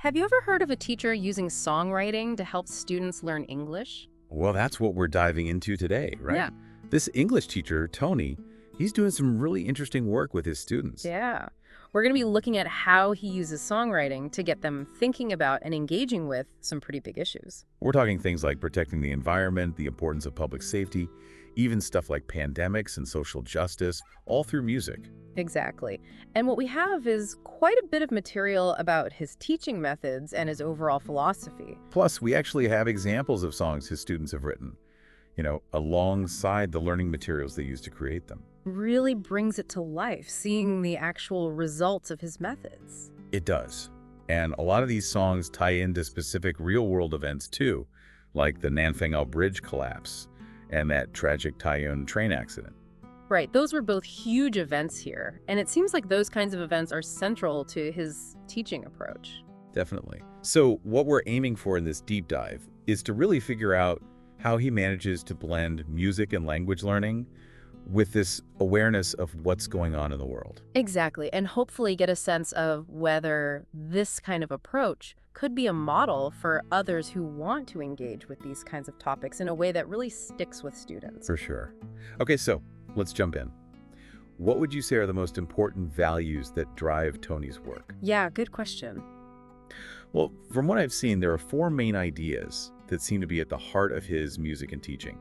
Have you ever heard of a teacher using songwriting to help students learn English? Well, that's what we're diving into today, right? Yeah. This English teacher, Tony, he's doing some really interesting work with his students. Yeah. We're going to be looking at how he uses songwriting to get them thinking about and engaging with some pretty big issues. We're talking things like protecting the environment, the importance of public safety, even stuff like pandemics and social justice, all through music. Exactly. And what we have is quite a bit of material about his teaching methods and his overall philosophy. Plus, we actually have examples of songs his students have written, alongside the learning materials they use to create them. Really brings it to life, seeing the actual results of his methods. It does. And a lot of these songs tie into specific real-world events, too, like the Nanfangao Bridge collapse and that tragic Taiyuan train accident. Right, those were both huge events here, and it seems like those kinds of events are central to his teaching approach. Definitely. So what we're aiming for in this deep dive is to really figure out how he manages to blend music and language learning with this awareness of what's going on in the world. Exactly, and hopefully get a sense of whether this kind of approach could be a model for others who want to engage with these kinds of topics in a way that really sticks with students. For sure. Okay, so let's jump in. What would you say are the most important values that drive Tony's work? Yeah, good question. Well, from what I've seen, there are four main ideas that seem to be at the heart of his music and teaching.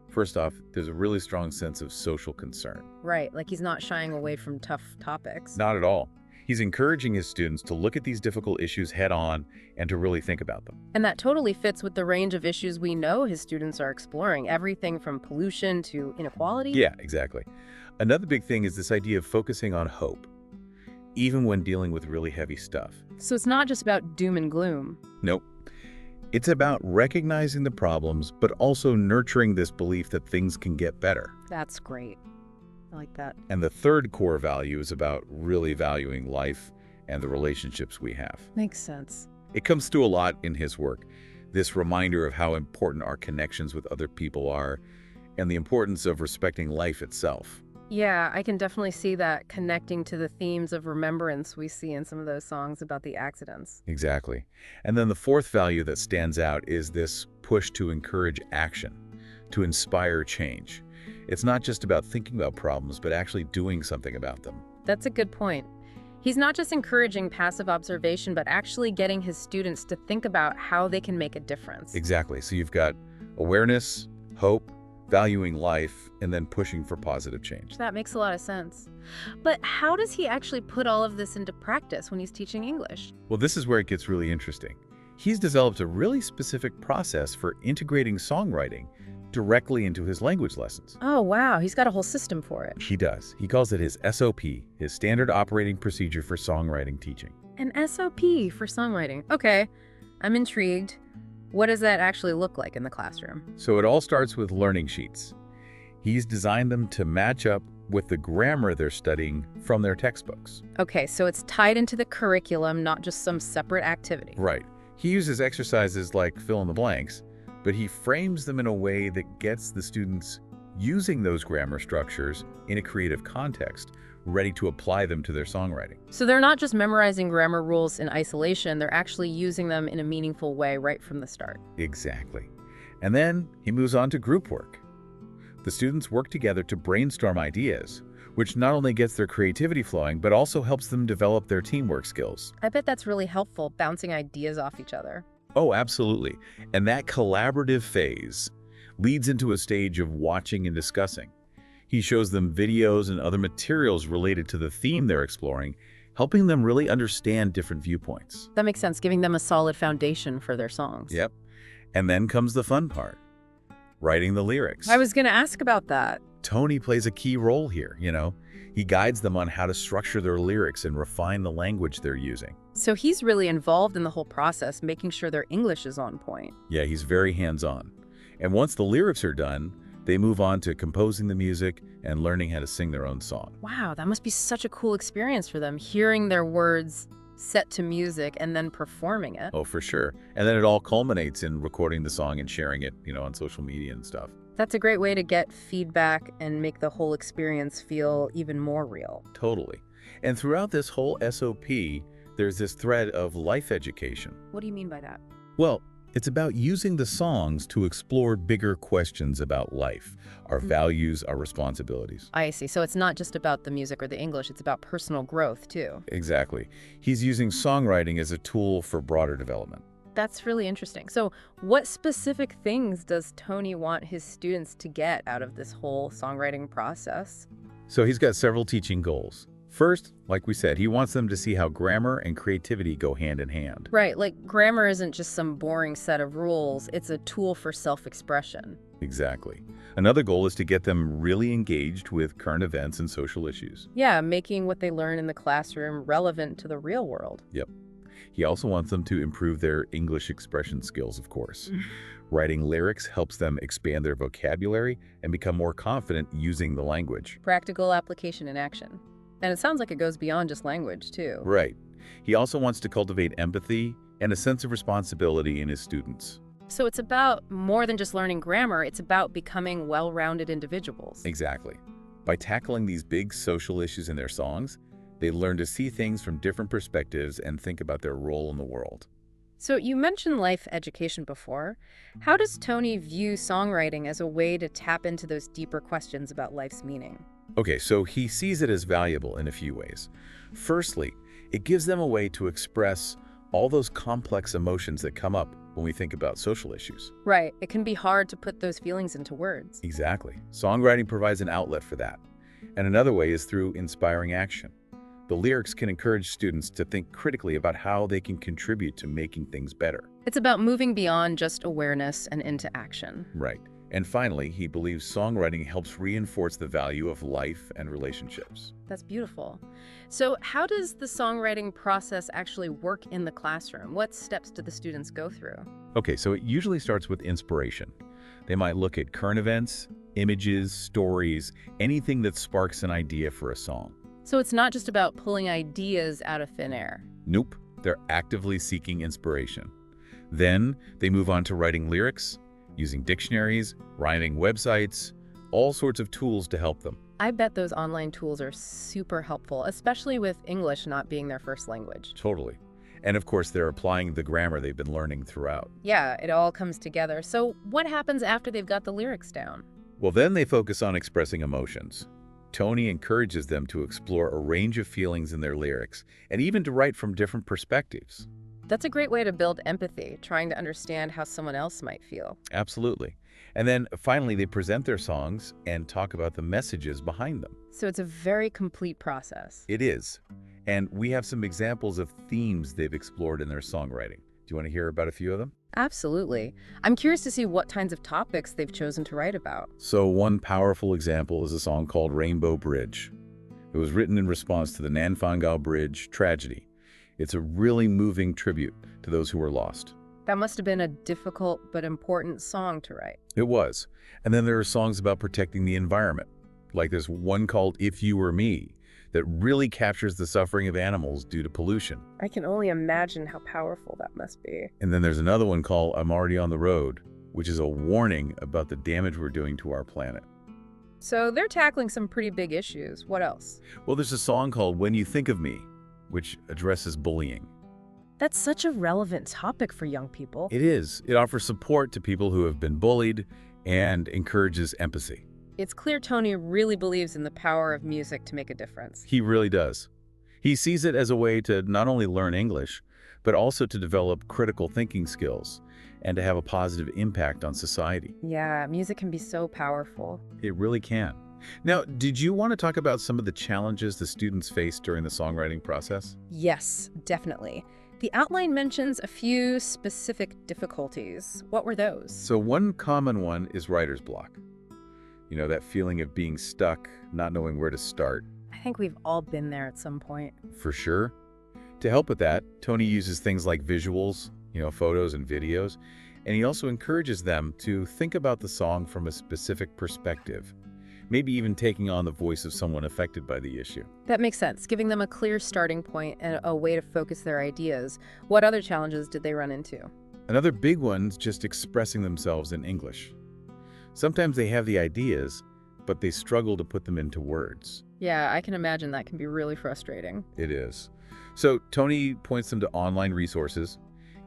First off, there's a really strong sense of social concern. Right, like he's not shying away from tough topics. Not at all. He's encouraging his students to look at these difficult issues head on and to really think about them. And that totally fits with the range of issues we know his students are exploring, everything from pollution to inequality. Yeah, exactly. Another big thing is this idea of focusing on hope, even when dealing with really heavy stuff. So it's not just about doom and gloom. Nope. It's about recognizing the problems, but also nurturing this belief that things can get better. That's great. I like that. And the third core value is about really valuing life and the relationships we have. Makes sense. It comes through a lot in his work, this reminder of how important our connections with other people are and the importance of respecting life itself. Yeah, I can definitely see that connecting to the themes of remembrance we see in some of those songs about the accidents. Exactly. And then the fourth value that stands out is this push to encourage action, to inspire change. It's not just about thinking about problems, but actually doing something about them. That's a good point. He's not just encouraging passive observation, but actually getting his students to think about how they can make a difference. Exactly. So you've got awareness, hope, valuing life, and then pushing for positive change. That makes a lot of sense. But how does he actually put all of this into practice when he's teaching English? Well, this is where it gets really interesting. He's developed a really specific process for integrating songwriting directly into his language lessons. Oh, wow. He's got a whole system for it. He does. He calls it his SOP, his standard operating procedure for songwriting teaching. An SOP for songwriting. Okay, I'm intrigued. What does that actually look like in the classroom? So it all starts with learning sheets. He's designed them to match up with the grammar they're studying from their textbooks. Okay, so it's tied into the curriculum, not just some separate activity. Right. He uses exercises like fill in the blanks, but he frames them in a way that gets the students using those grammar structures in a creative context, ready to apply them to their songwriting. So they're not just memorizing grammar rules in isolation, they're actually using them in a meaningful way right from the start. Exactly. And then he moves on to group work. The students work together to brainstorm ideas, which not only gets their creativity flowing, but also helps them develop their teamwork skills. I bet that's really helpful, bouncing ideas off each other. Oh, absolutely. And that collaborative phase leads into a stage of watching and discussing. He shows them videos and other materials related to the theme they're exploring, helping them really understand different viewpoints. That makes sense, giving them a solid foundation for their songs. Yep. And then comes the fun part, writing the lyrics. I was going to ask about that. Tony plays a key role here, He guides them on how to structure their lyrics and refine the language they're using. So he's really involved in the whole process, making sure their English is on point. Yeah, he's very hands-on. And once the lyrics are done, they move on to composing the music and learning how to sing their own song. Wow, that must be such a cool experience for them, hearing their words set to music and then performing it. Oh, for sure. And then it all culminates in recording the song and sharing it, on social media and stuff. That's a great way to get feedback and make the whole experience feel even more real. Totally. And throughout this whole SOP, there's this thread of life education. What do you mean by that? Well, it's about using the songs to explore bigger questions about life, our values, our responsibilities. I see. So it's not just about the music or the English, it's about personal growth, too. Exactly. He's using songwriting as a tool for broader development. That's really interesting. So what specific things does Tony want his students to get out of this whole songwriting process? So he's got several teaching goals. First, like we said, he wants them to see how grammar and creativity go hand in hand. Right, like grammar isn't just some boring set of rules, it's a tool for self-expression. Exactly. Another goal is to get them really engaged with current events and social issues. Yeah, making what they learn in the classroom relevant to the real world. Yep. He also wants them to improve their English expression skills, of course. Writing lyrics helps them expand their vocabulary and become more confident using the language. Practical application in action. And it sounds like it goes beyond just language, too. Right. He also wants to cultivate empathy and a sense of responsibility in his students. So it's about more than just learning grammar, it's about becoming well-rounded individuals. Exactly. By tackling these big social issues in their songs, they learn to see things from different perspectives and think about their role in the world. So you mentioned life education before. How does Tony view songwriting as a way to tap into those deeper questions about life's meaning? Okay, so he sees it as valuable in a few ways. Firstly, it gives them a way to express all those complex emotions that come up when we think about social issues. Right. It can be hard to put those feelings into words. Exactly. Songwriting provides an outlet for that. And another way is through inspiring action. The lyrics can encourage students to think critically about how they can contribute to making things better. It's about moving beyond just awareness and into action. Right. And finally, he believes songwriting helps reinforce the value of life and relationships. That's beautiful. So how does the songwriting process actually work in the classroom? What steps do the students go through? Okay, so it usually starts with inspiration. They might look at current events, images, stories, anything that sparks an idea for a song. So it's not just about pulling ideas out of thin air. Nope, they're actively seeking inspiration. Then they move on to writing lyrics, using dictionaries, rhyming websites, all sorts of tools to help them. I bet those online tools are super helpful, especially with English not being their first language. Totally. And of course, they're applying the grammar they've been learning throughout. Yeah, it all comes together. So what happens after they've got the lyrics down? Well, then they focus on expressing emotions. Tony encourages them to explore a range of feelings in their lyrics, and even to write from different perspectives. That's a great way to build empathy, trying to understand how someone else might feel. Absolutely. And then finally, they present their songs and talk about the messages behind them. So it's a very complete process. It is. And we have some examples of themes they've explored in their songwriting. Do you want to hear about a few of them? Absolutely. I'm curious to see what kinds of topics they've chosen to write about. So one powerful example is a song called Rainbow Bridge. It was written in response to the Nanfangao Bridge tragedy. It's a really moving tribute to those who were lost. That must have been a difficult but important song to write. It was. And then there are songs about protecting the environment, like this one called If You Were Me, that really captures the suffering of animals due to pollution. I can only imagine how powerful that must be. And then there's another one called I'm Already on the Road, which is a warning about the damage we're doing to our planet. So they're tackling some pretty big issues. What else? Well, there's a song called When You Think of Me, which addresses bullying. That's such a relevant topic for young people. It is. It offers support to people who have been bullied and encourages empathy. It's clear Tony really believes in the power of music to make a difference. He really does. He sees it as a way to not only learn English, but also to develop critical thinking skills and to have a positive impact on society. Yeah, music can be so powerful. It really can. Now, did you want to talk about some of the challenges the students face during the songwriting process? Yes, definitely. The outline mentions a few specific difficulties. What were those? So one common one is writer's block. You know, that feeling of being stuck, not knowing where to start. I think we've all been there at some point. For sure. To help with that, Tony uses things like visuals, photos and videos, and he also encourages them to think about the song from a specific perspective, maybe even taking on the voice of someone affected by the issue. That makes sense, giving them a clear starting point and a way to focus their ideas. What other challenges did they run into? Another big one's just expressing themselves in English. Sometimes they have the ideas, but they struggle to put them into words. Yeah, I can imagine that can be really frustrating. It is. So Tony points them to online resources,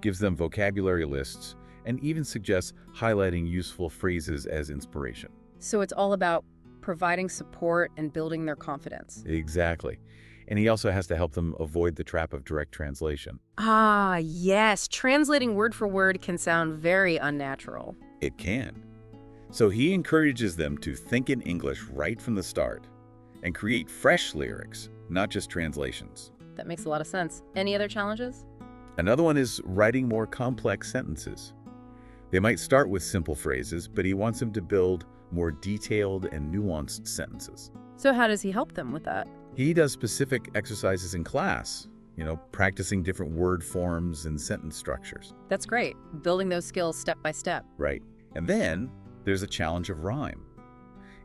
gives them vocabulary lists, and even suggests highlighting useful phrases as inspiration. So it's all about providing support and building their confidence. Exactly. And he also has to help them avoid the trap of direct translation. Ah, yes. Translating word for word can sound very unnatural. It can. So he encourages them to think in English right from the start and create fresh lyrics, not just translations. That makes a lot of sense. Any other challenges? Another one is writing more complex sentences. They might start with simple phrases, but he wants them to build more detailed and nuanced sentences. So how does he help them with that? He does specific exercises in class, practicing different word forms and sentence structures. That's great. Building those skills step by step. Right. And then there's a challenge of rhyme.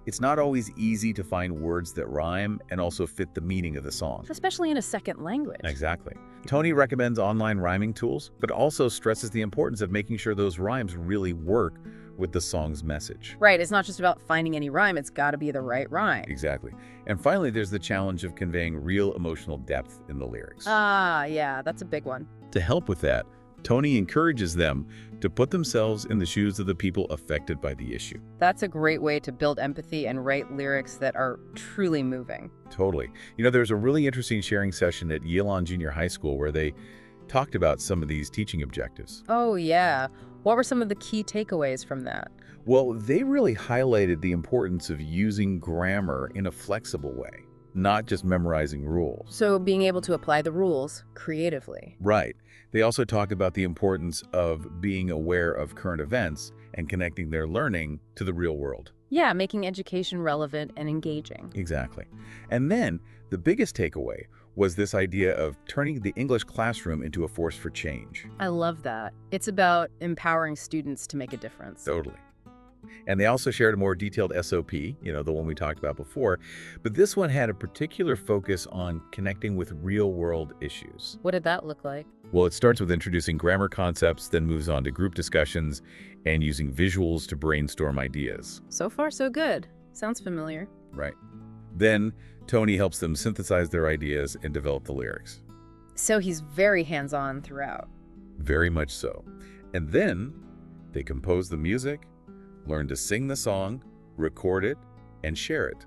It's not always easy to find words that rhyme and also fit the meaning of the song. Especially in a second language. Exactly. Tony recommends online rhyming tools, but also stresses the importance of making sure those rhymes really work with the song's message. Right. It's not just about finding any rhyme. It's got to be the right rhyme. Exactly. And finally, there's the challenge of conveying real emotional depth in the lyrics. Ah, yeah, that's a big one. To help with that, Tony encourages them to put themselves in the shoes of the people affected by the issue. That's a great way to build empathy and write lyrics that are truly moving. Totally. There's a really interesting sharing session at Yalon Junior High School where they talked about some of these teaching objectives. Oh, yeah. What were some of the key takeaways from that? Well, they really highlighted the importance of using grammar in a flexible way, not just memorizing rules. So being able to apply the rules creatively. Right. They also talk about the importance of being aware of current events and connecting their learning to the real world. Yeah, making education relevant and engaging. Exactly. And then the biggest takeaway was this idea of turning the English classroom into a force for change. I love that. It's about empowering students to make a difference. Totally. And they also shared a more detailed SOP, the one we talked about before, but this one had a particular focus on connecting with real-world issues. What did that look like? Well, it starts with introducing grammar concepts, then moves on to group discussions and using visuals to brainstorm ideas. So far, so good. Sounds familiar. Right. Then Tony helps them synthesize their ideas and develop the lyrics. So he's very hands-on throughout. Very much so. And then they compose the music, learn to sing the song, record it, and share it.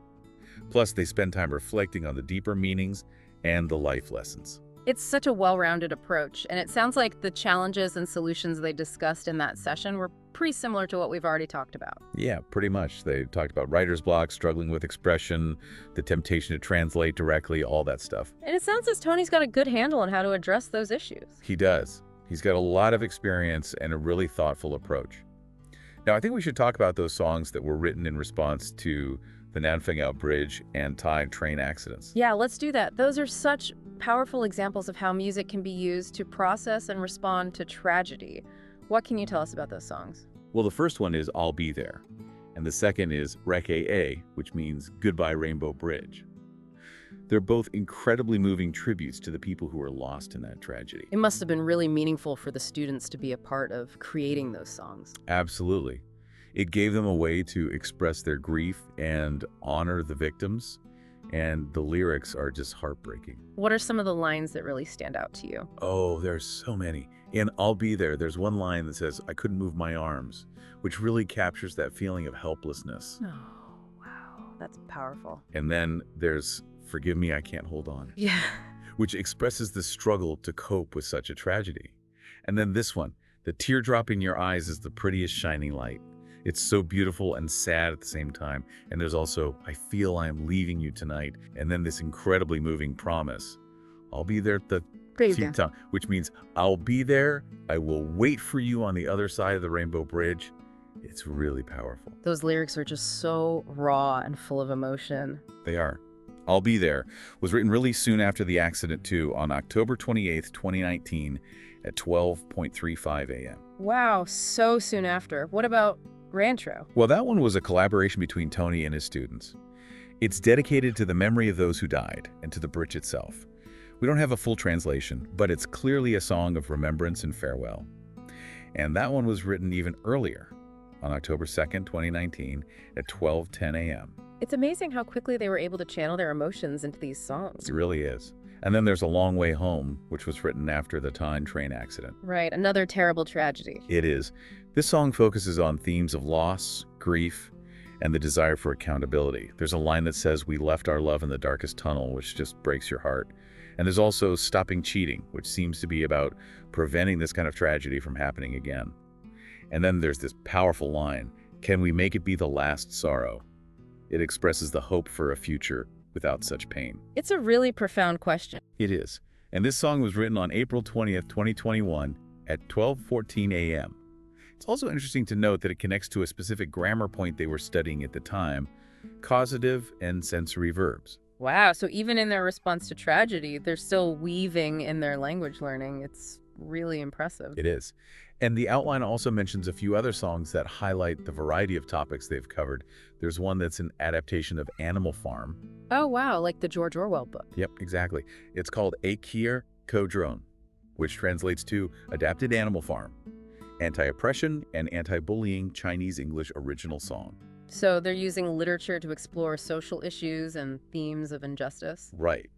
Plus, they spend time reflecting on the deeper meanings and the life lessons. It's such a well-rounded approach, and it sounds like the challenges and solutions they discussed in that session were pretty similar to what we've already talked about. Yeah, pretty much. They talked about writer's block, struggling with expression, the temptation to translate directly, all that stuff. And it sounds as Tony's got a good handle on how to address those issues. He does. He's got a lot of experience and a really thoughtful approach. Now, I think we should talk about those songs that were written in response to the Nanfangao Bridge and Thai train accidents. Yeah, let's do that. Those are such powerful examples of how music can be used to process and respond to tragedy. What can you tell us about those songs? Well, the first one is I'll Be There, and the second is Reke-A, which means Goodbye Rainbow Bridge. They're both incredibly moving tributes to the people who were lost in that tragedy. It must have been really meaningful for the students to be a part of creating those songs. Absolutely. It gave them a way to express their grief and honor the victims, and the lyrics are just heartbreaking. What are some of the lines that really stand out to you? Oh, there's so many. In I'll Be There, there's one line that says, I couldn't move my arms, which really captures that feeling of helplessness. Oh, wow. That's powerful. And then there's Forgive Me, I Can't Hold On. Yeah. Which expresses the struggle to cope with such a tragedy. And then this one, the teardrop in your eyes is the prettiest shining light. It's so beautiful and sad at the same time. And there's also, I feel I am leaving you tonight. And then this incredibly moving promise. I'll be there at the Tita, which means I'll be there. I will wait for you on the other side of the Rainbow Bridge. It's really powerful. Those lyrics are just so raw and full of emotion. They are. I'll Be There was written really soon after the accident too, on October 28th, 2019 at 12:35 a.m. Wow, so soon after. What about Rancho? Well, that one was a collaboration between Tony and his students. It's dedicated to the memory of those who died and to the bridge itself. We don't have a full translation, but it's clearly a song of remembrance and farewell. And that one was written even earlier, on October 2nd, 2019 at 12:10 a.m. It's amazing how quickly they were able to channel their emotions into these songs. It really is. And then there's A Long Way Home, which was written after the Tyne train accident. Right, another terrible tragedy. It is. This song focuses on themes of loss, grief, and the desire for accountability. There's a line that says, "We left our love in the darkest tunnel," which just breaks your heart. And there's also Stopping Cheating, which seems to be about preventing this kind of tragedy from happening again. And then there's this powerful line, "Can we make it be the last sorrow?" It expresses the hope for a future without such pain. It's a really profound question. It is. And this song was written on April 20th, 2021 at 12:14 a.m. It's also interesting to note that it connects to a specific grammar point they were studying at the time, causative and sensory verbs. Wow, so even in their response to tragedy, they're still weaving in their language learning. It's really impressive. It is. And the outline also mentions a few other songs that highlight the variety of topics they've covered. There's one that's an adaptation of Animal Farm. Oh, wow, like the George Orwell book. Yep, exactly. It's called Akir Kodron, which translates to Adapted Animal Farm, Anti-Oppression and Anti-Bullying Chinese English Original Song. So they're using literature to explore social issues and themes of injustice. Right.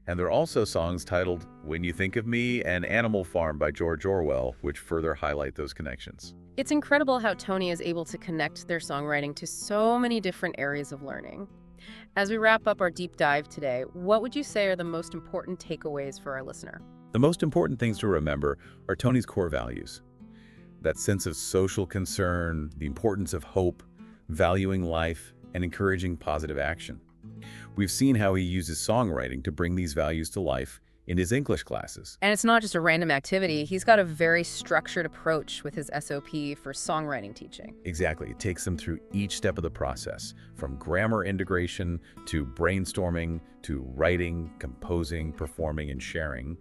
And there are also songs titled When You Think of Me and Animal Farm by George Orwell, which further highlight those connections. It's incredible how Tony is able to connect their songwriting to so many different areas of learning. As we wrap up our deep dive today, what would you say are the most important takeaways for our listener? The most important things to remember are Tony's core values. That sense of social concern, the importance of hope, valuing life, and encouraging positive action. We've seen how he uses songwriting to bring these values to life in his English classes. And it's not just a random activity. He's got a very structured approach with his SOP for songwriting teaching. Exactly. It takes them through each step of the process, from grammar integration to brainstorming to writing, composing, performing, and sharing.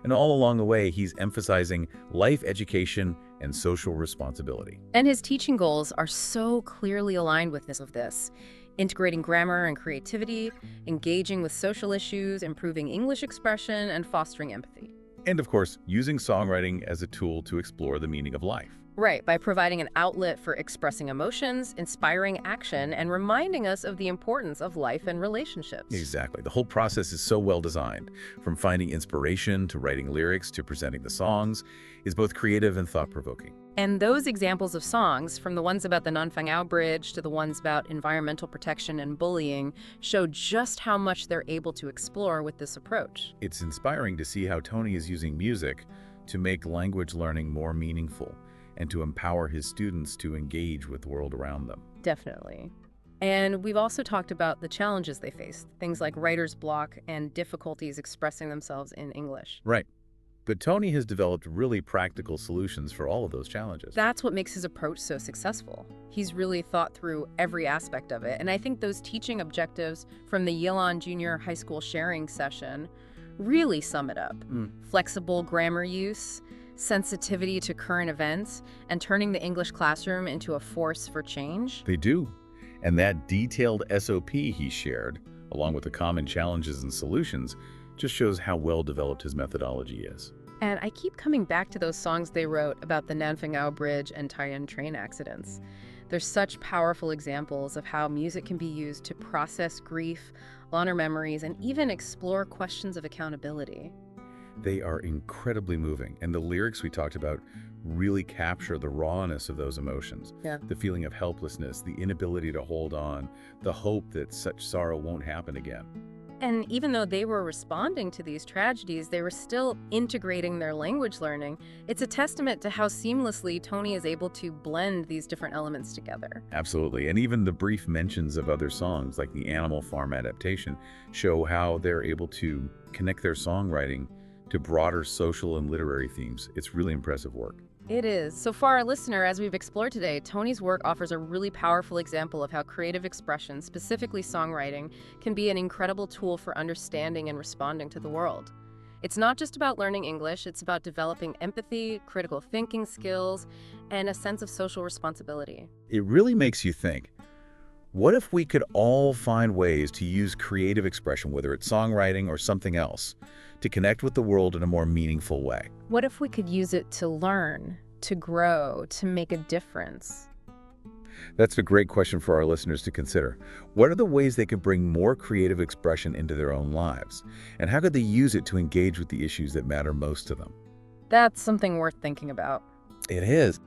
And all along the way, he's emphasizing life education and social responsibility. And his teaching goals are so clearly aligned with this. Integrating grammar and creativity, engaging with social issues, improving English expression, and fostering empathy. And of course, using songwriting as a tool to explore the meaning of life. Right, by providing an outlet for expressing emotions, inspiring action, and reminding us of the importance of life and relationships. Exactly. The whole process is so well designed. From finding inspiration to writing lyrics to presenting the songs is both creative and thought-provoking. And those examples of songs, from the ones about the Nanfangao Bridge to the ones about environmental protection and bullying, show just how much they're able to explore with this approach. It's inspiring to see how Tony is using music to make language learning more meaningful and to empower his students to engage with the world around them. Definitely. And we've also talked about the challenges they face, things like writer's block and difficulties expressing themselves in English. Right. But Tony has developed really practical solutions for all of those challenges. That's what makes his approach so successful. He's really thought through every aspect of it. And I think those teaching objectives from the Yilon Junior High School sharing session really sum it up. Flexible grammar use, sensitivity to current events, and turning the English classroom into a force for change. They do. And that detailed SOP he shared, along with the common challenges and solutions, just shows how well developed his methodology is. And I keep coming back to those songs they wrote about the Nanfangao Bridge and Tyne train accidents. They're such powerful examples of how music can be used to process grief, honor memories, and even explore questions of accountability. They are incredibly moving, and the lyrics we talked about really capture the rawness of those emotions. Yeah. The feeling of helplessness, the inability to hold on, the hope that such sorrow won't happen again. And even though they were responding to these tragedies, they were still integrating their language learning. It's a testament to how seamlessly Tony is able to blend these different elements together. Absolutely. And even the brief mentions of other songs, like the Animal Farm adaptation, show how they're able to connect their songwriting to broader social and literary themes. It's really impressive work. It is. So for our listener, as we've explored today, Tony's work offers a really powerful example of how creative expression, specifically songwriting, can be an incredible tool for understanding and responding to the world. It's not just about learning English, it's about developing empathy, critical thinking skills, and a sense of social responsibility. It really makes you think, what if we could all find ways to use creative expression, whether it's songwriting or something else, to connect with the world in a more meaningful way? What if we could use it to learn, to grow, to make a difference? That's a great question for our listeners to consider. What are the ways they could bring more creative expression into their own lives? And how could they use it to engage with the issues that matter most to them? That's something worth thinking about. It is.